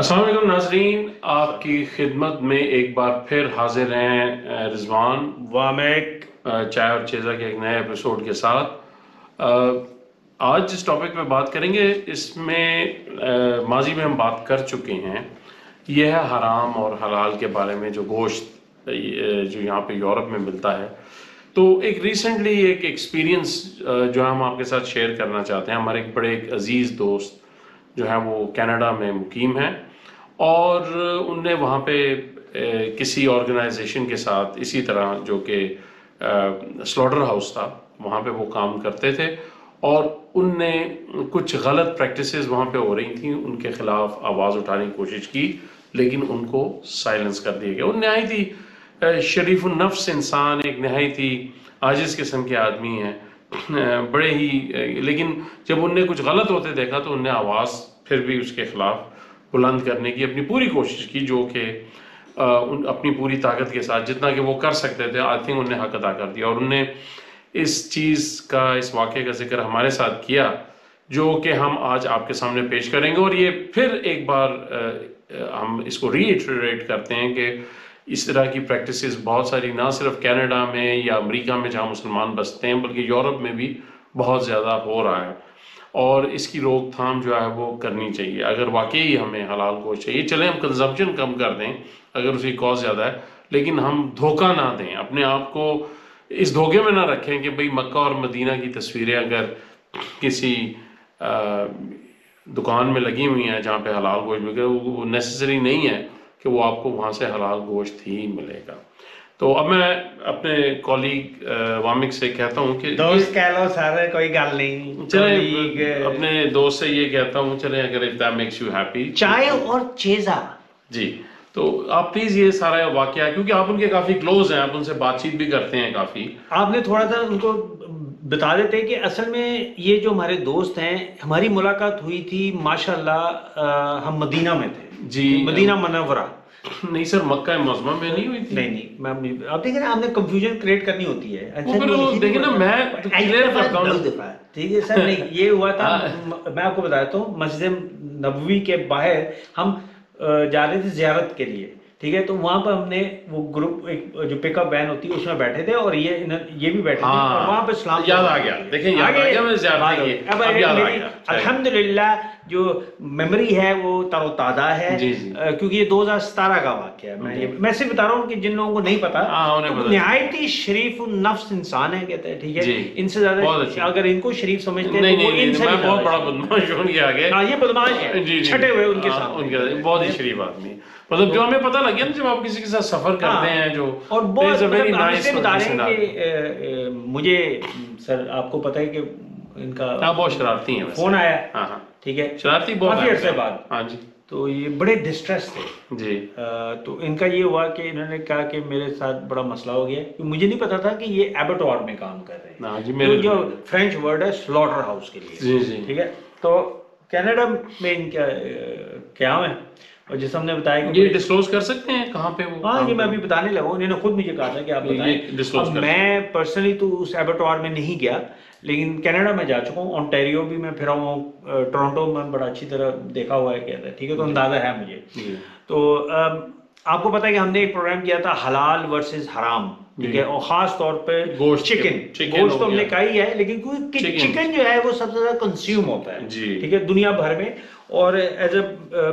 السلام علیکم ناظرین، آپ کی خدمت میں ایک بار پھر حاضر ہیں رضوان وامک چائے اور چیزا کے ایک نئے ایپیسوڈ کے ساتھ۔ آج جس ٹاپک پہ بات کریں گے اس میں ماضی میں ہم بات کر چکے ہیں، یہ ہے حرام اور حلال کے بارے میں، جو گوشت جو یہاں پہ یورپ میں ملتا ہے۔ تو ایک ریسنٹلی ایک ایکسپیرینس جو ہم آپ کے ساتھ شیئر کرنا چاہتے ہیں۔ ہمارے ایک بڑے ایک عزیز دوست جو ہے وہ کینیڈا میں مقیم ہیں، اور ان نے وہاں پہ کسی آرگنائزیشن کے ساتھ اسی طرح جو کہ سلوٹر ہاؤس تھا، وہاں پہ وہ کام کرتے تھے، اور ان نے کچھ غلط پریکٹسز وہاں پہ ہو رہی تھیں، ان کے خلاف آواز اٹھانے کی کوشش کی، لیکن ان کو سائلنس کر دیا گیا۔ ان نہایت ہی شریف النفس انسان، ایک نہایت ہی عاجز قسم کے آدمی ہیں، بڑے ہی، لیکن جب ان نے کچھ غلط ہوتے دیکھا تو ان نے آواز پھر بھی اس کے خلاف بلند کرنے کی اپنی پوری کوشش کی، جو کہ اپنی پوری طاقت کے ساتھ جتنا کہ وہ کر سکتے تھے، آئی تھنک انہیں حق ادا کر دیا، اور انہیں اس چیز کا، اس واقعے کا ذکر ہمارے ساتھ کیا، جو کہ ہم آج آپ کے سامنے پیش کریں گے۔ اور یہ پھر ایک بار ہم اس کو ری ایٹریٹ کرتے ہیں کہ اس طرح کی پریکٹسز بہت ساری نہ صرف کینیڈا میں یا امریکہ میں جہاں مسلمان بستے ہیں، بلکہ یورپ میں بھی بہت زیادہ ہو رہا ہے، اور اس کی روک تھام جو ہے وہ کرنی چاہیے اگر واقعی ہمیں حلال گوشت چاہیے۔ چلیں ہم کنزمپشن کم کر دیں اگر اس کی کاسٹ زیادہ ہے، لیکن ہم دھوکہ نہ دیں، اپنے آپ کو اس دھوکے میں نہ رکھیں کہ بھئی مکہ اور مدینہ کی تصویریں اگر کسی دکان میں لگی ہوئی ہیں جہاں پہ حلال گوشت ملے، وہ نیسیسری نہیں ہے کہ وہ آپ کو وہاں سے حلال گوشت ہی ملے گا۔ تو اب میں اپنے کولیگ وامک سے کہتا ہوں کہ دوست کہہ لو سارے، کوئی گل نہیں، چلیں اپنے دوست سے یہ کہتا ہوں، چلیں اگر if that makes you happy، چائے اور چیزا، جی، تو آپ پلیز یہ سارا واقعہ، کیونکہ آپ ان کے کافی کلوز ہیں، آپ ان سے بات چیت بھی کرتے ہیں کافی، آپ نے تھوڑا سا ان کو بتا دیتے کہ اصل میں یہ جو ہمارے دوست ہیں، ہماری ملاقات ہوئی تھی ماشاءاللہ ہم مدینہ میں تھے، جی، مدینہ منورہ، نہیں سر، مکہ معظمہ میں نہیں ہوئی تھی؟ نہیں، آپ دیکھیں نا، ہم نے کنفیوژن کریٹ کرنی ہوتی ہے، وہ پھر دیکھیں نا، میں کلیئر کرتا ہوں، ٹھیک ہے سر، نہیں یہ ہوا تھا، میں آپ کو بتاتا ہوں، مسجد نبوی کے باہر ہم جا رہے تھے زیارت کے لیے، ٹھیک ہے، تو وہاں پر ہم نے وہ گروپ ایک جو پک اپ وین ہوتی ہے اس میں بیٹھے تھے، اور یہ بھی بیٹھے تھے، اور وہاں پہ سلام یاد آ گیا، دیکھیں یاد آ گیا، میں زیارت کی اب میری الحمدللہ جو میموری ہے وہ تر و تازہ ہے، کیونکہ یہ 2017 کا واقعہ ہے۔ میں صرف بتا رہا ہوں کہ جن لوگوں کو نہیں پتا، نہایت ہی شریف النفس انسان ہے، کہتے ہیں، ٹھیک ہے، ان سے زیادہ اگر ان کو شریف سمجھتے ہیں تو وہ ان سے میں بہت بڑا بدماش ہوں گے آگے، یہ بدماش ہے، چھٹے ہوئے ان کے سامنے، بہت ہی شریف آدمی، مطلب جو ہمیں پتہ لگ گیا نا جب آپ کسی کے ساتھ سفر کرتے ہیں، جو اور بہت ہم اس سے بتا رہے ہیں کہ مجھے سر آپ کو پتہ ہے کہ ان کا بہت شرارتی ہیں، فون آیا، ٹھیک ہے، شرارتی بہت کافی عرصے بعد، ہاں جی، تو یہ بڑے ڈسٹریس تھے جی، تو ان کا یہ ہوا کہ انہوں نے کہا کہ میرے ساتھ بڑا مسئلہ ہو گیا، مجھے نہیں پتا تھا کہ یہ ایبٹوار میں کام کر رہے ہیں، جو فرینچ ورڈ ہے سلوٹر ہاؤس کے لیے، ٹھیک ہے، تو کینیڈا میں ان کا قیام ہے، اور جیسے ہم نے بتایا کہ یہ ڈسکلوز کر سکتے ہیں کہاں پہ وہ؟ ہاں، یہ میں ابھی بتانے لگا ہوں، انہوں نے خود مجھے کہا تھا کہ آپ بتائیں۔ اب میں پرسنلی تو اس ایبٹوار میں نہیں گیا، لیکن کینیڈا میں جا چکا ہوں، آنٹیریو بھی میں پھرا ہوں، ٹورنٹو میں بڑا اچھی طرح دیکھا ہوا ہے، کہتا ہے، ٹھیک ہے، تو اندازہ ہے مجھے۔ تو آپ کو پتا ہے کہ ہم نے ایک پروگرام کیا تھا حلال ورسز حرام، ٹھیک ہے، اور خاص طور پہ چکن، گوشت تو ہم نے کہا ہی ہے، لیکن کیونکہ چکن جو ہے وہ سب سے زیادہ کنزیوم ہوتا ہے، ٹھیک ہے، دنیا بھر میں، اور ایز اے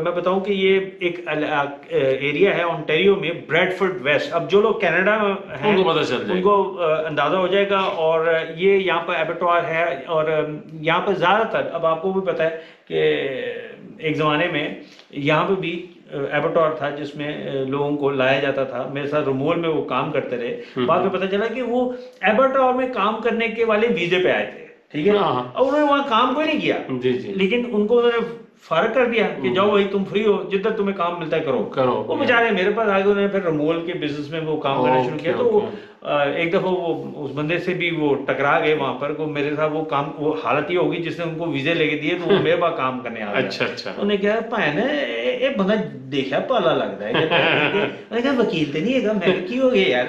میں بتاؤں کہ یہ ایک ایریا ہے آنٹیریو میں، بریڈ فورڈ ویسٹ، اب جو لوگ کینیڈا ہیں ان کو اندازہ ہو جائے گا، اور یہ یہاں پر ایبٹوار ہے، اور یہاں پر زیادہ تر، اب آپ کو بھی پتا ہے کہ ایک زمانے میں یہاں پہ بھی ایبٹوار تھا جس میں لوگوں کو لایا جاتا تھا، میرے ساتھ رمول میں وہ کام کرتے رہے، بعد میں پتہ چلا کہ وہ ایبٹوار میں کام کرنے کے والے ویزے پہ آئے تھے، ٹھیک ہے، اور انہوں نے وہاں کام کوئی نہیں کیا، لیکن ان کو انہوں نے فارغ کر دیا کہ جاؤ بھائی تم فری ہو، جدھر تمہیں کام ملتا ہے کرو، وہ بیچارے میرے پاس آگے، انہوں نے پھر رمول کے بزنس میں وہ کام کرنا شروع کیا، تو ایک دفعہ وہ اس بندے سے بھی وہ ٹکرا گئے وہاں پر، میرے ساتھ وہ کام، وہ حالت یہ ہوگی جس نے ان کو ویزے لے کے دیے تو وہ میرے پاس کام کرنے آ گیا، انہوں نے کہا بھائی ਇਹ ਬੰਦਾ ਦੇਖਿਆ ਪਾਲਾ ਲੱਗਦਾ ਹੈ ਮੈਂ ਕਿਹਾ ਵਕੀਲ ਤੇ ਨਹੀਂ ਹੈਗਾ ਮੈਂ ਕਿਹਾ ਕੀ ਹੋ ਗਿਆ ਯਾਰ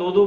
2-2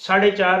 4:30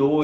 2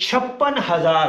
56,000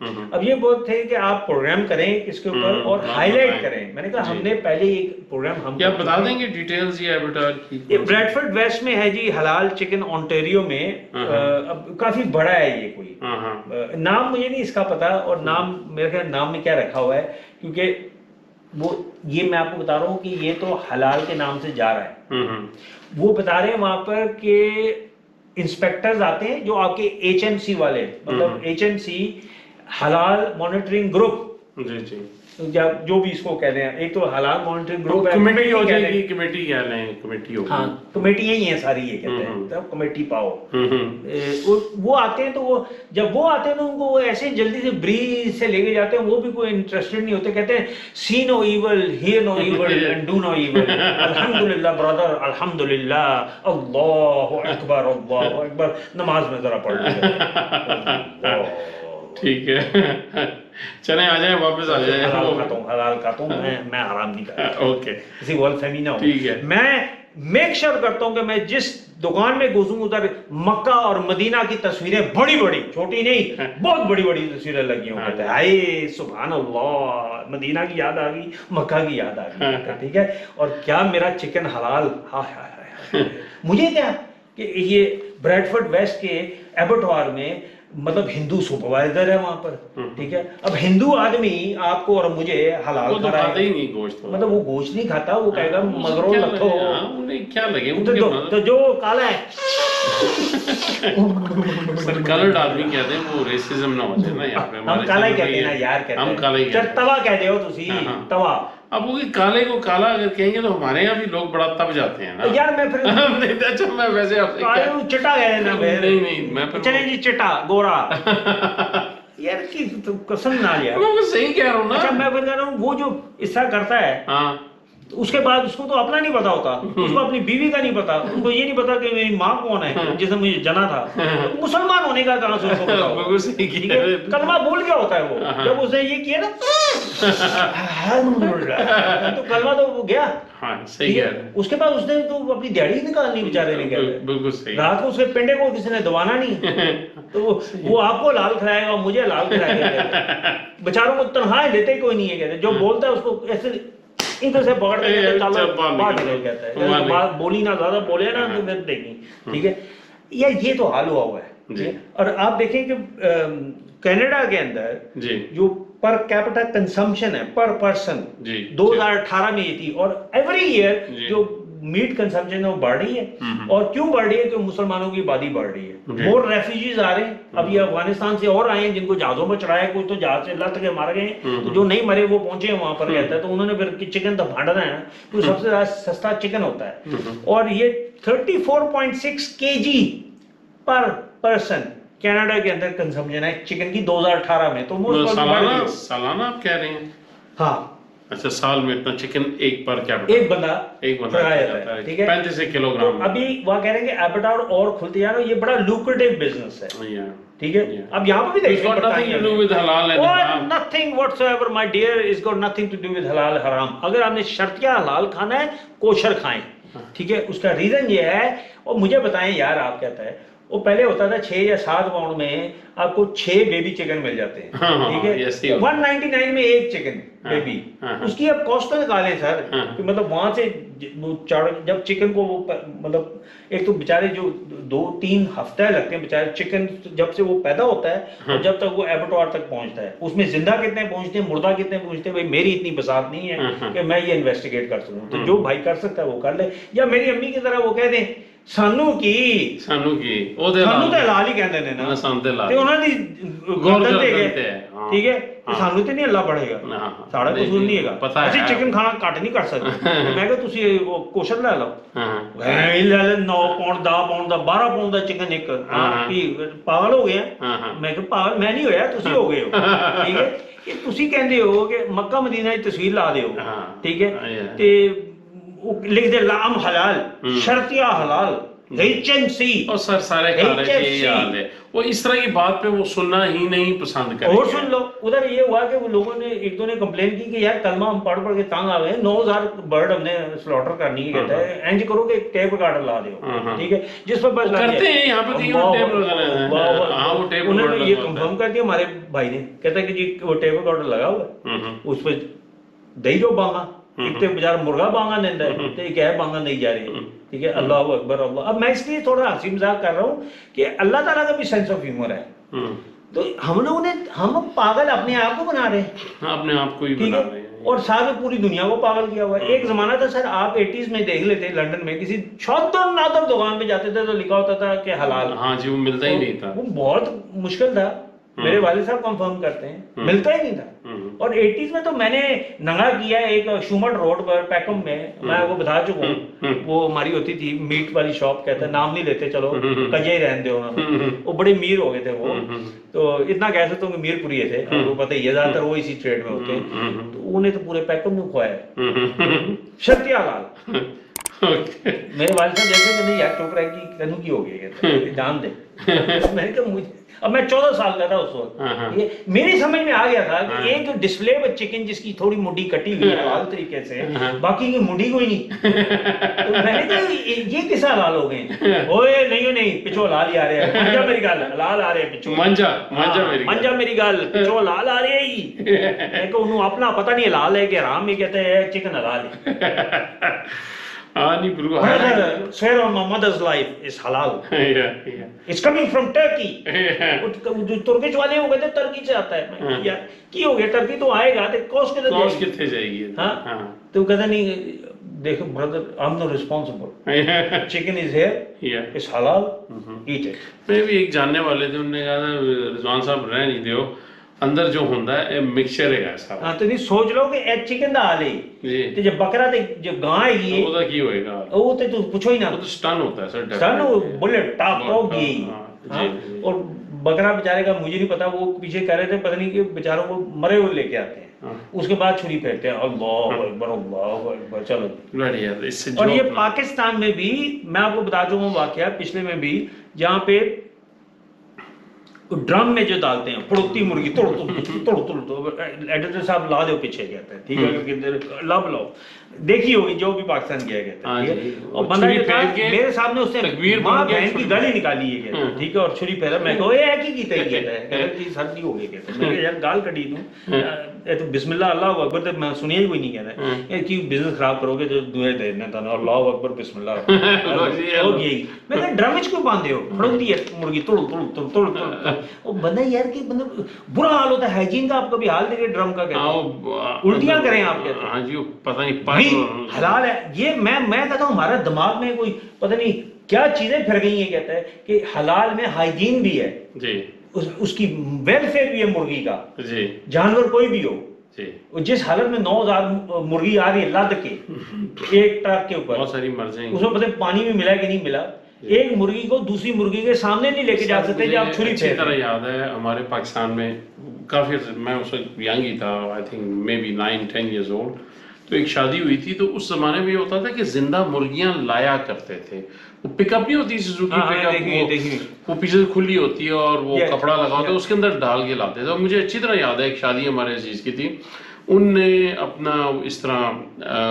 اب یہ بہت تھے کہ آپ پروگرام کریں اس کے اوپر اور ہائی لائٹ کریں. میں نے کہا ہم نے پہلے ایک پروگرام ہم کیا بتا دیں گے ڈیٹیلز یہ ایبٹار کی؟ یہ بریڈفورڈ ویسٹ میں ہے جی حلال چکن اونٹیریو میں. اب کافی بڑا ہے یہ کوئی نام مجھے نہیں اس کا پتا اور نام میرے خیال نام میں کیا رکھا ہوا ہے کیونکہ وہ یہ میں آپ کو بتا رہا ہوں کہ یہ تو حلال کے نام سے جا رہا ہے. وہ بتا رہے ہیں وہاں پر کہ انسپیکٹرز آتے ہیں جو آپ کے ایچ ایم سی والے مطلب ایچ ایم سی حلال مانیٹرنگ گروپ جی جی جو بھی اس کو کہتے ہیں. ایک تو حلال مانیٹرنگ گروپ ہے کمیٹی ہو جائے گی کمیٹی کیا لیں کمیٹی ہوگی. ہاں کمیٹیاں ہی ہیں ساری یہ کہتے ہیں تب کمیٹی پاؤ. وہ آتے ہیں تو وہ جب وہ آتے ہیں تو ان کو وہ ایسے جلدی سے بریز سے لے کے جاتے ہیں وہ بھی کوئی انٹرسٹڈ نہیں ہوتے. کہتے ہیں see no evil hear no evil and do no evil الحمدللہ برادر الحمدللہ اللہ اکبر اللہ اکبر. نماز میں ذرا پڑھ لیں. ٹھیک ہے چلیں آ جائیں واپس آ جائیں. حلال کھاتا ہوں میں حرام نہیں کرتا. اوکے کسی ول فہمی نہ ہو. ٹھیک ہے. میں میک شور کرتا ہوں کہ میں جس دکان میں گھسوں ادھر مکہ اور مدینہ کی تصویریں بڑی بڑی چھوٹی نہیں بہت بڑی بڑی تصویریں لگی ہوں. کہتے ہیں ہائے سبحان اللہ مدینہ کی یاد آ گئی مکہ کی یاد آ گئی. ٹھیک ہے. اور کیا میرا چکن حلال. مجھے کیا کہ یہ بریڈفورڈ ویسٹ کے ایبٹوار میں مطلب ہندو سپروائزر ہے وہاں پر. ٹھیک ہے. اب ہندو آدمی آپ کو اور مجھے حلال کھاتا ہی نہیں گوشت مطلب وہ گوشت نہیں کھاتا. وہ کہے گا مگرو لکھو کیا لگے تو جو کالا ہے سر کلرڈ آدمی کہتے ہیں وہ ریسزم نہ ہو جائے نا یہاں پہ. ہم کالا ہی کہتے ہیں نا یار. ہم کالا ہی کہتے ہیں. توا کہتے ہو تسی توا. اب وہ کالے کو کالا اگر کہیں گے تو ہمارے یہاں بھی لوگ بڑا تب جاتے ہیں نا یار. میں پھر اچھا میں ویسے آپ سے چٹا گئے نا. نہیں میں چلیں جی چٹا گورا یار کی قسم نہ لیا. میں صحیح کہہ رہا ہوں نا. اچھا میں بتا رہا ہوں وہ جو اس طرح کرتا ہے اس کے بعد اس کو تو اپنا نہیں پتا ہوتا. اس کو اپنی بیوی کا نہیں پتا. ان کو یہ نہیں پتا کہ میری ماں کون ہے جس نے مجھے جنا تھا. مسلمان ہونے کا کہاں سے اس کو پتا ہوگا. کلمہ بول گیا ہوتا ہے وہ جب اس نے یہ کیا نا تو کلمہ تو وہ گیا. اس کے بعد اس نے تو اپنی دیہڑی نکالنی بیچارے نے کیا رات کو اس کے پنڈے کو کسی نے دبانا نہیں تو وہ آپ کو لال کھلائے گا مجھے لال کھلائے گا. بیچاروں کو تنہا دیتے ہی کوئی نہیں ہے. کہتے جو بولتا ہے اس کو ایسے ادھر سے پکڑ کے کہتا ہے بولی نہ زیادہ بولے نا تو پھر دیکھیں. ٹھیک ہے. یہ تو حال ہوا ہوا ہے. اور آپ دیکھیں کہ کینیڈا کے اندر جو پر کیپٹا کنسمپشن ہے پر پرسن 2018 میں یہ تھی اور ایوری ایئر جو میٹ کنسمپشن ہے وہ بڑھ رہی ہے. اور کیوں بڑھ رہی ہے کہ مسلمانوں کی آبادی بڑھ رہی ہے. مور ریفیوجیز آ رہے ہیں. اب یہ افغانستان سے اور آئے ہیں جن کو جہازوں میں چڑھایا کوئی تو جہاز سے اللہ تک مار گئے ہیں تو جو نہیں مرے وہ پہنچے ہیں وہاں پر کہتا ہے. تو انہوں نے پھر چکن تو بھانڈنا ہے تو سب سے زیادہ سستا چکن ہوتا ہے. اور یہ 34.6 kg پر پرسن کینیڈا کے اندر کنسمپشن ہے چکن کی 2018 میں. تو سالانہ آپ کہہ رہے ہیں. ہاں اچھا سال میں اتنا چکن ایک پر کیا ایک بندہ ہے. ٹھیک ہے 35 کلو گرام. ابھی وہ کہہ رہے ہیں کہ ایبٹار اور کھلتے جا رہا ہے. یہ بڑا لوکریٹو بزنس ہے. ٹھیک ہے. اب یہاں پہ بھی دیکھیں nothing whatsoever my dear is got nothing to do with حلال حرام. اگر آپ نے شرطیہ حلال کھانا ہے کوشر کھائیں. ٹھیک ہے. اس کا ریزن یہ ہے اور مجھے بتائیں یار آپ کہتا ہے وہ پہلے ہوتا تھا 6 یا 7 پاؤنڈ میں آپ کو 6 بیبی چکن مل جاتے ہیں. ٹھیک ہے. 199 میں ایک چکن بیبی. اس کی اب کاسٹ نکالیں سر کہ مطلب وہاں سے جب چکن کو وہ مطلب ایک تو بیچارے جو 2-3 ہفتے لگتے ہیں بیچارے چکن جب سے وہ پیدا ہوتا ہے اور جب تک وہ ایبٹوار تک پہنچتا ہے اس میں زندہ کتنے پہنچتے ہیں مردہ کتنے پہنچتے ہیں. بھائی میری اتنی بساط نہیں ہے کہ میں یہ انویسٹیگیٹ کر سکوں. تو جو بھائی کر سکتا ہے وہ کر لے. یا میری امی کی طرح وہ کہہ دیں سانو تو حلال ہی کہندے نے نا تے انہاں دی گردن تے گئے. ٹھیک ہے. سانو تے نہیں اللہ پڑھے گا ساڑا قصور نہیں ہے گا. اسی چکن کھانا کٹ نہیں کر سکتے. میں کہ تسی کوشر لے لو لے 9 پاؤنڈ 10 پاؤنڈ دا 12 پاؤنڈ دا چکن ایک پاگل ہو گئے ہیں. میں کہ پاگل میں نہیں ہویا تسی ہو گئے ہو. ٹھیک ہے. کہ تسی کہندے ہو کہ مکہ مدینہ دی تصویر لا دے ہو. ٹھیک ہے. تے لکھ دے لام حلال شرطیہ حلال HMC اور سر سارے کھا رہے تھے، یہ حال ہے. وہ اس طرح کی بات پہ وہ سننا ہی نہیں پسند کرتے. اور سن لو ادھر یہ ہوا کہ وہ لوگوں نے ایک دو نے کمپلین کی کہ یار کلمہ ہم پڑھ پڑھ کے تانگ آ گئے ہیں، 9000 برڈ ہم نے سلوٹر کرنی ہے. کہتا ہے اینج کرو کہ ٹیپ ریکارڈر لا دیو، ٹھیک ہے، جس پر بس کرتے ہیں یہاں پہ انہوں نے یہ کنفرم کر دیا ہمارے بھائی نے. کہتا ہے کہ جی وہ ٹیپ ریکارڈر لگا ہوا ہے، اس پہ دہی جو بانگا ایک تو بیچارہ مرغا بانگا دینا ہے تو ایک ہے بانگا نہیں جا رہی ہے. ٹھیک ہے، اللہ اکبر اللہ. اب میں اس لیے تھوڑا ہنسی مذاق کر رہا ہوں کہ اللہ تعالیٰ کا بھی سینس آف ہیومر ہے. تو ہم لوگوں نے ہم پاگل اپنے آپ کو بنا رہے ہیں، اپنے آپ کو ہی بنا رہے ہیں، اور ساتھ میں پوری دنیا کو پاگل کیا ہوا ہے. ایک زمانہ تھا سر، آپ 80s میں دیکھ لیتے لندن میں کسی چھوٹر نادر دکان پہ جاتے تھے تو لکھا ہوتا تھا کہ حلال. ہاں جی، وہ ملتا ہی نہیں تھا، وہ بہت مشکل تھا. میرے والد صاحب کنفرم کرتے ہیں ملتا ہی نہیں تھا. اور 80s میں تو میں نے ننگا کیا ایک شومٹ روڈ پر پیکم میں وہ بتا چکا ہوں، وہ ہماری ہوتی تھی میٹ والی شاپ. کہتے ہیں نام نہیں لیتے، چلو کجے ہی رہن دے. وہ بڑے میر ہو گئے تھے وہ، تو اتنا کہہ سکتا ہوں کہ میر پوری تھے، وہ پتہ ہی ہے زیادہ تر وہ اسی ٹریڈ میں ہوتے ہیں. تو انہیں تو پورے پیکم میں کھوایا شرطی حلال. میرے والد صاحب جیسے کہ نہیں یار چپ رہے کی کنو کی ہو گئی جان دے. میں نے کہا مجھے، اب میں 14 سال کا تھا اس وقت، یہ میری سمجھ میں آ گیا تھا کہ ایک ڈسپلے پر چکن جس کی تھوڑی مڈی کٹی ہوئی ہے حلال طریقے سے، باقی کی مڈی کوئی نہیں. تو میں نے کہا یہ کس حلال ہو گئے؟ اوے نہیں پچھو حلال ہی آ رہے ہیں، منجا میری گل حلال آ رہے ہیں پچھو، منجا میری گل پچھو حلال آ رہے ہی. میں کہ انہوں اپنا پتہ نہیں حلال ہے کہ حرام. یہ کہتے ہیں چکن حلال ہے. Swear on my mother's life is halal. It's coming from Turkey. جو ترکش والے ہو گئے تھے ترکی سے آتا ہے. یار کی ہو گیا ٹرکی تو آئے گا کوسٹ کتنے جائے گی. ہاں تو کہتا نہیں دیکھو برادر I'm not responsible. Chicken is here. It's halal. Eat it. میں بھی ایک جاننے والے تھے، انہوں نے کہا تھا رضوان صاحب رہ نہیں دیو اندر جو ہوندا ہے مکسچر ہے ایسا. ہاں تو نہیں سوچ لو کہ اے چکن دا حال ہے تے جب بکرا تے جو گاں ہے وہ کی ہوئے گا، وہ تے تو پوچھو ہی نہ. وہ تو سٹن ہوتا ہے سر، سٹن بلٹ ٹاپ ہو گئی. اور بکرا بیچارے کا مجھے نہیں پتا، وہ پیچھے کہہ رہے تھے پتہ نہیں کہ بیچاروں کو مرے ہوئے لے کے آتے ہیں، اس کے بعد چھری پھیرتے ہیں. اللہ اکبر اللہ اکبر. چلو. اور یہ پاکستان میں بھی میں آپ کو بتا چکا ہوں واقعہ پچھلے میں بھی، جہاں پہ ڈرم میں جو ڈالتے ہیں پڑوتی مرغی توڑ ایڈیٹر صاحب لا دو پیچھے کہتے ہیں، ٹھیک ہے، لب لو دیکھی ہوگی جو بھی پاکستان گیا کہتے ہیں. اور بندہ میرے سامنے اس نے ماں بہن کی گالی نکالی ہے کہتے ہیں، ٹھیک ہے، اور چھری پھیرا. میں کہو یہ کی کیتا ہی کہتا ہے، کہتا ہے سر کی ہو گئی کہتے ہیں. میں کہ یار گال کٹی دوں تو بسم اللہ اللہ اکبر تو میں سنیا ہی کوئی نہیں کہتا ہے. یہ کی بزنس خراب کرو گے جو دعائیں دے دینا تھا اللہ اکبر بسم اللہ ہو گئی. میں کہ ڈرم وچ کیوں باندھے ہو؟ پڑوتی ہے مرغی توڑ. وہ بندہ یار کہ مطلب برا حال ہوتا ہے ہائیجین کا. آپ کبھی حال دیکھے ڈرم کا کہتے ہیں الٹیاں کریں آپ کہتے ہیں. ہاں جی پتہ نہیں حلال ہے یہ. میں کہتا ہوں ہمارا دماغ میں کوئی پتہ نہیں کیا چیزیں پھر گئی ہیں. کہتا ہے کہ حلال میں ہائیجین بھی ہے جی، اس کی ویلفیئر بھی ہے مرغی کا جی، جانور کوئی بھی ہو جی. جس حالت میں 9000 مرغی آ رہی ہے لد کے ایک ٹرک کے اوپر، بہت ساری مر جائیں گی، اس میں پتہ پانی بھی ملا کہ نہیں ملا. ایک مرغی کو دوسری مرغی کے سامنے نہیں لے کے جا سکتے جب آپ چھری اچھی طرح یاد ہے ہمارے پاکستان میں کافی، میں اس وقت ینگ ہی تھا، I think maybe 9-10 years old. تو ایک شادی ہوئی تھی تو اس زمانے میں یہ ہوتا تھا کہ زندہ مرغیاں لایا کرتے تھے. وہ پک اپ نہیں ہوتی سوزوکی پک اپ، وہ پیچھے سے کھلی ہوتی ہے اور وہ کپڑا لگا ہوتا ہے اس کے اندر ڈال کے لاتے تھے. اور مجھے اچھی طرح یاد ہے ایک شادی ہمارے عزیز کی تھی، ان نے اپنا اس طرح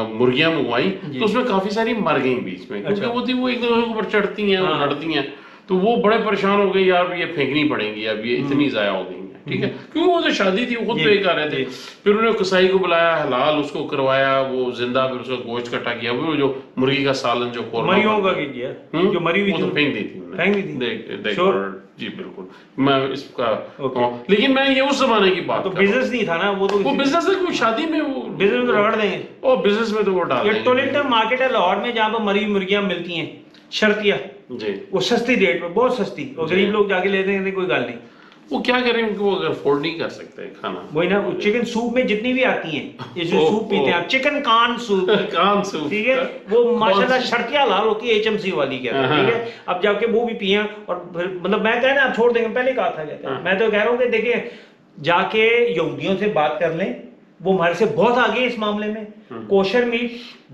مرغیاں منگوائی تو اس میں کافی ساری مر گئیں بیچ میں، کیونکہ وہ تھی وہ ایک دوسرے کے اوپر چڑھتی ہیں اور لڑتی ہیں. تو وہ بڑے پریشان ہو گئے یار یہ پھینکنی پڑیں گی اب، یہ اتنی ضائع ہو گئی ہیں. ٹھیک ہے، کیونکہ وہ تو شادی تھی وہ خود پہ کر رہے تھے. پھر انہوں نے کسائی کو بلایا، حلال اس کو کروایا، وہ زندہ پھر اس کا گوشت کٹا کیا، وہ جو مرغی کا سالن جو مریوں کا کیا جو مری ہوئی تو پھینک دی تھی. جی بالکل. میں اس کا لیکن میں یہ اس زمانے کی بات، تو بزنس نہیں تھا نا وہ، تو وہ بزنس ہے، کوئی شادی میں وہ بزنس میں رگڑ دیں گے، اور بزنس میں تو وہ ڈال دیں گے. ٹولنٹن مارکیٹ ہے لاہور میں جہاں پر مری مرغیاں ملتی ہیں شرطیہ جی، وہ سستی ریٹ پہ، بہت سستی، اور غریب لوگ جا کے لیتے ہیں کوئی گل نہیں. وہ کیا کریں ان کو، وہ افورڈ نہیں کر سکتے کھانا. وہی نا چکن سوپ میں جتنی بھی آتی ہیں یہ جو سوپ پیتے ہیں چکن کان سوپ، ٹھیک ہے، وہ ماشاءاللہ شرطیہ حلال ہوتی ہے HMC والی کہتے ہیں. ٹھیک ہے، اب جا کے وہ بھی پیے اور پھر مطلب میں کہنا آپ چھوڑ دیں گے، پہلے کہا تھا کہتے ہیں. میں تو کہہ رہا ہوں کہ دیکھیں جا کے یہودیوں سے بات کر لیں، وہ ہمارے سے بہت آگے اس معاملے میں. کوشر میٹ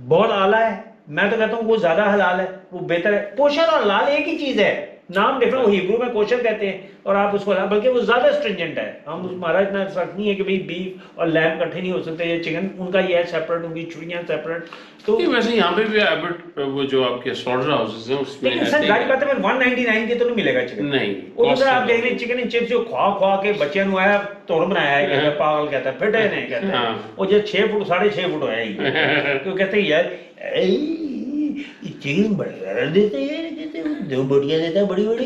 بہت اعلیٰ ہے، میں تو کہتا ہوں وہ زیادہ حلال ہے، وہ بہتر ہے. کوشر اور حلال ایک ہی چیز ہے، نام ڈفرنٹ. وہ ہیبرو میں کوشر کہتے ہیں اور آپ اس کو حلال، بلکہ وہ زیادہ اسٹرنجنٹ ہے. ہمارا اتنا فرق نہیں ہے کہ بھئی بیف اور لیم کٹھے نہیں ہو سکتے، یا چکن ان کا یہ ہے سیپریٹ، ان کی چڑیاں سیپریٹ. تو ویسے یہاں پہ بھی ایبٹ وہ جو آپ کے سلوٹر ہاؤسز ہیں اس میں لیکن سر ظاہر بات ہے 199 کے تو نہیں ملے گا چکن. نہیں، اور ادھر آپ دیکھ لیں چکن اینڈ چپس جو کھوا کھوا کے بچے نو آیا توڑ بنایا ہے، کہتا ہے پاگل، کہتا ہے پھٹے نہیں، کہتا ہے وہ جو 6 فٹ 6.5 فٹ ہوا ہے، تو کہتے ہیں یار چکن بڑا دیتے ہیں، 2 بوٹیاں دیتا ہے بڑی بڑی،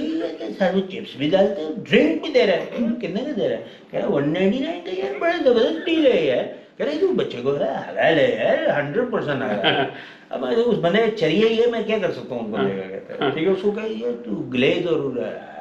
ساتھ میں چپس بھی ڈالتے ہیں، ڈرنک بھی دے رہا ہے. کتنے کا دے رہا ہے؟ کہہ رہا 199 کا. یار بڑا زبردست ڈیل ہے یار. کہہ رہے تو بچے کو حلال ہے یار، 100% حلال ہے. اب اس بندے چلیے ہی ہے، میں کیا کر سکتا ہوں ان کو لے کر. کہتا ہے ٹھیک ہے، اس کو کہ یہ تو گلیز اور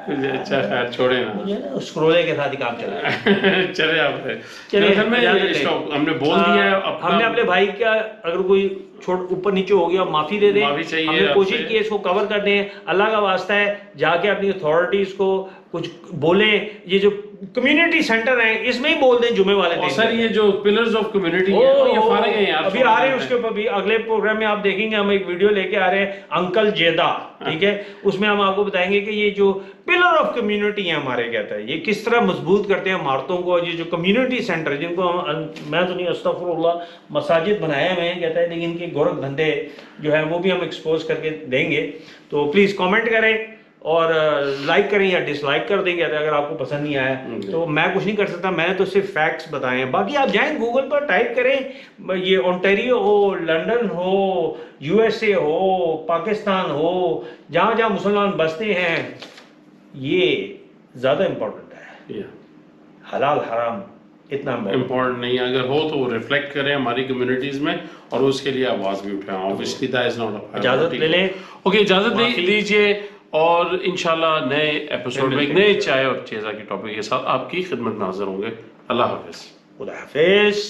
اچھا خیر چھوڑے نا، مجھے نا اسکرولے کے ساتھ ہی کام چلا ہے. چلے آپ چلے ہم نے بول دیا ہے. ہم نے اپنے بھائی کا اگر کوئی چھوٹ اوپر نیچے ہو گیا معافی دے دیں. ہم نے کوشش کی اس کو کور کر دیں. اللہ کا واسطہ ہے جا کے اپنی اتھارٹیز کو کچھ بولیں. یہ جو کمیونٹی سینٹر ہیں اس میں ہی بول دیں جمعے والے دن. سر یہ جو پلرز آف کمیونٹی ہیں یہ فارغ ہیں یار، ابھی آ رہے ہیں اس کے اوپر بھی. اگلے پروگرام میں آپ دیکھیں گے ہم ایک ویڈیو لے کے آ رہے ہیں انکل جیدہ، ٹھیک ہے. اس میں ہم آپ کو بتائیں گے کہ یہ جو پلر آف کمیونٹی ہیں ہمارے، کہتا ہے یہ کس طرح مضبوط کرتے ہیں عمارتوں کو. یہ جو کمیونٹی سینٹر جن کو میں تو نہیں استغفر اللہ مساجد بنایا ہوئے ہیں، کہتا ہے، لیکن ان کے گورکھ دھندے جو ہیں وہ بھی ہم ایکسپوز کر کے دیں گے. تو پلیز کامنٹ کریں اور لائک کریں یا ڈس لائک کر دیں گے اگر آپ کو پسند نہیں آیا تو. میں کچھ نہیں کر سکتا، میں نے تو صرف فیکٹس بتائے ہیں. باقی آپ جائیں گوگل پر ٹائپ کریں، یہ اونٹیریو ہو، لنڈن ہو، USA ہو، پاکستان ہو، جہاں جہاں مسلمان بستے ہیں، یہ زیادہ امپورٹنٹ ہے. حلال حرام اتنا امپورٹنٹ نہیں ہے. اگر ہو تو وہ ریفلیکٹ کریں ہماری کمیونٹیز میں اور اس کے لیے آواز بھی اٹھائیں. obviously that is not a اجازت لے لیں. اوکے، اجازت دیجیے اور انشاءاللہ نئے ایپیسوڈ میں ایک نئے چائے اور چیزا کی ٹاپک کے ساتھ آپ کی خدمت میں حاضر ہوں گے. اللہ حافظ. خدا حافظ.